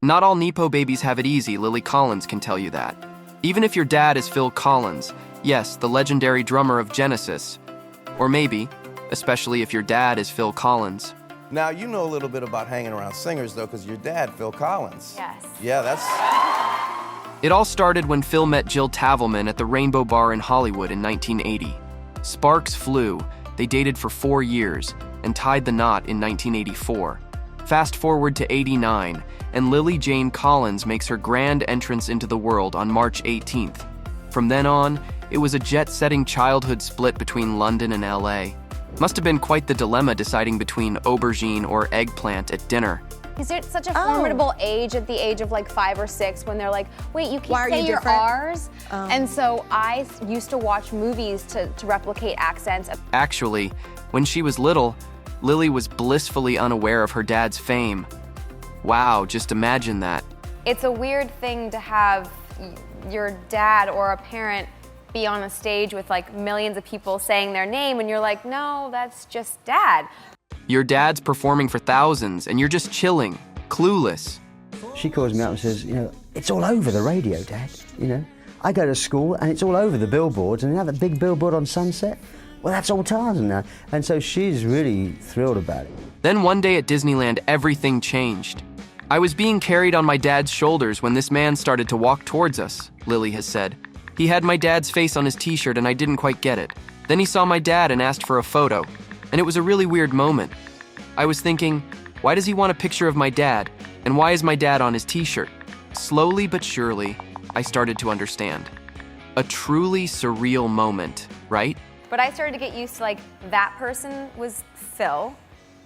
Not all nepo babies have it easy, Lily Collins can tell you that. Even if your dad is Phil Collins, yes, the legendary drummer of Genesis. Or maybe, especially if your dad is Phil Collins. Now, you know a little bit about hanging around singers, though, because your dad, Phil Collins. Yes. Yeah, that's... It all started when Phil met Jill Tavelman at the Rainbow Bar in Hollywood in 1980. Sparks flew, they dated for 4 years, and tied the knot in 1984. Fast forward to '89, and Lily Jane Collins makes her grand entrance into the world on March 18th. From then on, it was a jet-setting childhood split between London and LA. Must have been quite the dilemma deciding between aubergine or eggplant at dinner. Is it such a formidable age at the age of like 5 or 6 when they're like, wait, you can't say your R's? And so I used to watch movies to replicate accents. Actually, when she was little, Lily was blissfully unaware of her dad's fame. Wow, just imagine that. It's a weird thing to have your dad or a parent be on a stage with like millions of people saying their name and you're like, no, that's just dad. Your dad's performing for thousands and you're just chilling, clueless. She calls me up and says, it's all over the radio, Dad, I go to school and it's all over the billboards, and that big billboard on Sunset, well, that's all Tarzan now. And so she's really thrilled about it. Then one day at Disneyland, everything changed. I was being carried on my dad's shoulders when this man started to walk towards us, Lily has said. He had my dad's face on his t-shirt and I didn't quite get it. Then he saw my dad and asked for a photo. And it was a really weird moment. I was thinking, why does he want a picture of my dad? And why is my dad on his t-shirt? Slowly but surely, I started to understand. A truly surreal moment, right? But I started to get used to like, that person was Phil,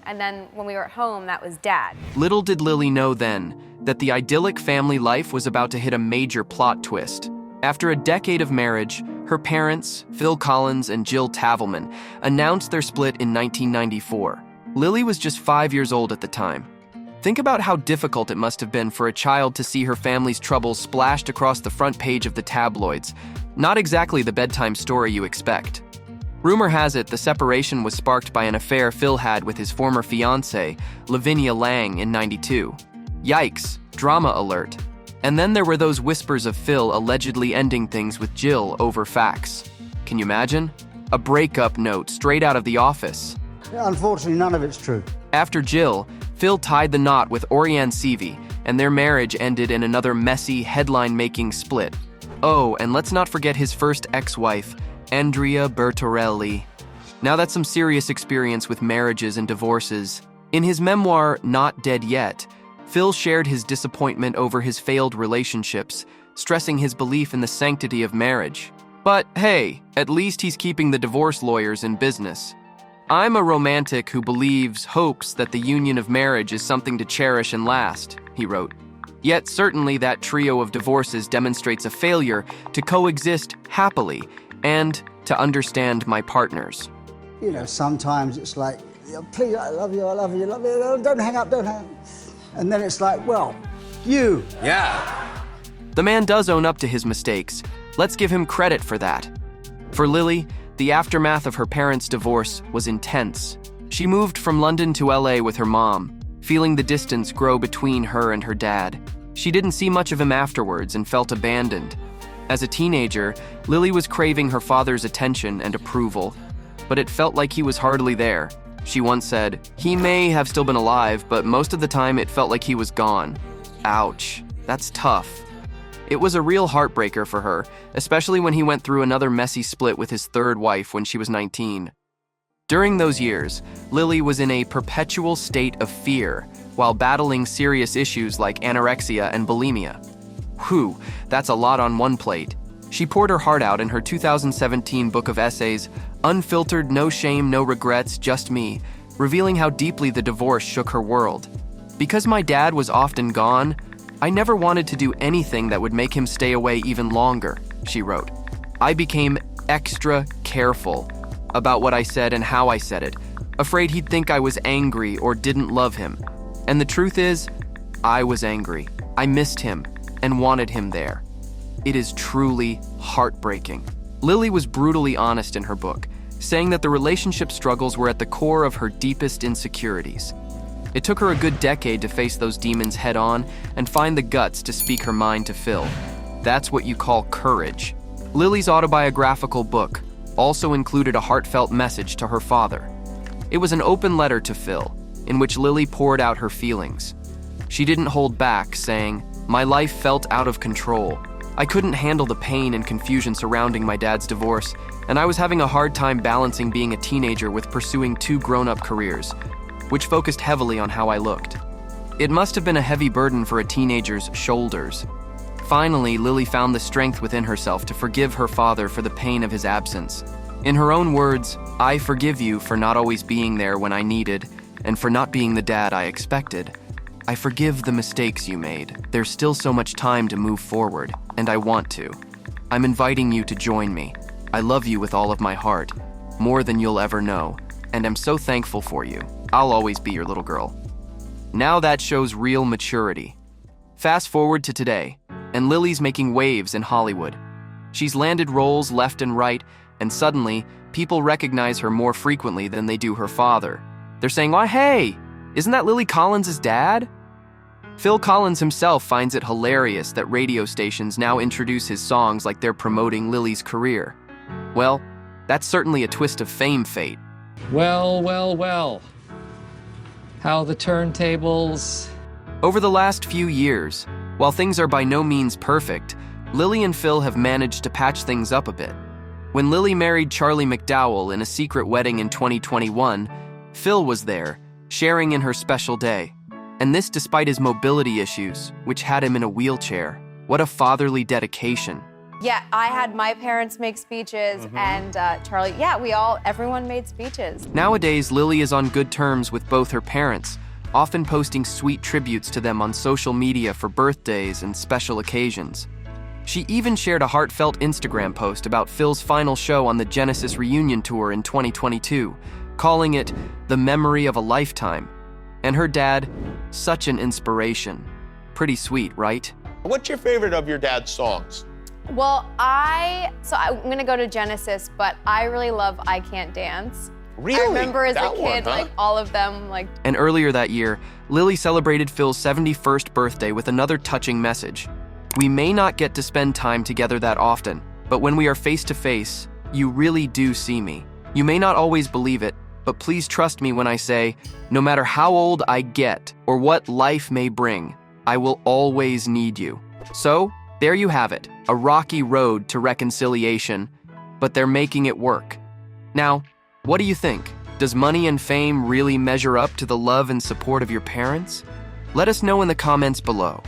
and then when we were at home, that was Dad. Little did Lily know then that the idyllic family life was about to hit a major plot twist. After a decade of marriage, her parents, Phil Collins and Jill Tavelman, announced their split in 1994. Lily was just 5 years old at the time. Think about how difficult it must have been for a child to see her family's troubles splashed across the front page of the tabloids. Not exactly the bedtime story you expect. Rumor has it the separation was sparked by an affair Phil had with his former fiancée, Lavinia Lang, in '92. Yikes, drama alert. And then there were those whispers of Phil allegedly ending things with Jill over fax. Can you imagine? A breakup note straight out of The Office. Yeah, unfortunately, none of it's true. After Jill, Phil tied the knot with Orianne Seavey, and their marriage ended in another messy, headline-making split. Oh, and let's not forget his first ex-wife, Andrea Bertorelli. Now that's some serious experience with marriages and divorces. In his memoir, Not Dead Yet, Phil shared his disappointment over his failed relationships, stressing his belief in the sanctity of marriage. But hey, at least he's keeping the divorce lawyers in business. I'm a romantic who hopes that the union of marriage is something to cherish and last, he wrote. Yet certainly that trio of divorces demonstrates a failure to coexist happily and to understand my partners. Sometimes it's like, please, I love you, I love you, I love you, don't hang up, don't hang up. And then it's like, well, you. Yeah. The man does own up to his mistakes. Let's give him credit for that. For Lily, the aftermath of her parents' divorce was intense. She moved from London to LA with her mom, feeling the distance grow between her and her dad. She didn't see much of him afterwards and felt abandoned. As a teenager, Lily was craving her father's attention and approval, but it felt like he was hardly there. She once said, he may have still been alive, but most of the time it felt like he was gone. Ouch, that's tough. It was a real heartbreaker for her, especially when he went through another messy split with his third wife when she was 19. During those years, Lily was in a perpetual state of fear while battling serious issues like anorexia and bulimia. Whew, that's a lot on one plate. She poured her heart out in her 2017 book of essays, Unfiltered, No Shame, No Regrets, Just Me, revealing how deeply the divorce shook her world. Because my dad was often gone, I never wanted to do anything that would make him stay away even longer, she wrote. I became extra careful about what I said and how I said it, afraid he'd think I was angry or didn't love him. And the truth is, I was angry. I missed him and wanted him there. It is truly heartbreaking. Lily was brutally honest in her book, saying that the relationship struggles were at the core of her deepest insecurities. It took her a good decade to face those demons head on and find the guts to speak her mind to Phil. That's what you call courage. Lily's autobiographical book also included a heartfelt message to her father. It was an open letter to Phil, in which Lily poured out her feelings. She didn't hold back, saying, "My life felt out of control. I couldn't handle the pain and confusion surrounding my dad's divorce, and I was having a hard time balancing being a teenager with pursuing two grown-up careers, which focused heavily on how I looked. It must have been a heavy burden for a teenager's shoulders." Finally, Lily found the strength within herself to forgive her father for the pain of his absence. In her own words, "I forgive you for not always being there when I needed, and for not being the dad I expected. I forgive the mistakes you made. There's still so much time to move forward, and I want to. I'm inviting you to join me. I love you with all of my heart, more than you'll ever know, and I'm so thankful for you. I'll always be your little girl." Now that shows real maturity. Fast forward to today, and Lily's making waves in Hollywood. She's landed roles left and right, and suddenly, people recognize her more frequently than they do her father. They're saying, "Oh, hey, isn't that Lily Collins' dad?" Phil Collins himself finds it hilarious that radio stations now introduce his songs like they're promoting Lily's career. Well, that's certainly a twist of fame fate. Well, well, well. How the turntables... Over the last few years, while things are by no means perfect, Lily and Phil have managed to patch things up a bit. When Lily married Charlie McDowell in a secret wedding in 2021, Phil was there, sharing in her special day. And this despite his mobility issues, which had him in a wheelchair. What a fatherly dedication. Yeah, I had my parents make speeches, and Charlie, everyone made speeches. Nowadays, Lily is on good terms with both her parents, often posting sweet tributes to them on social media for birthdays and special occasions. She even shared a heartfelt Instagram post about Phil's final show on the Genesis reunion tour in 2022, calling it the memory of a lifetime. And her dad, such an inspiration. Pretty sweet, right? What's your favorite of your dad's songs? Well, I'm gonna go to Genesis, but I really love I Can't Dance. Really? I remember as a That kid, one, huh? like all of them, like. And earlier that year, Lily celebrated Phil's 71st birthday with another touching message. "We may not get to spend time together that often, but when we are face to face, you really do see me. You may not always believe it, but please trust me when I say, no matter how old I get or what life may bring, I will always need you." So, there you have it, a rocky road to reconciliation, but they're making it work. Now, what do you think? Does money and fame really measure up to the love and support of your parents? Let us know in the comments below.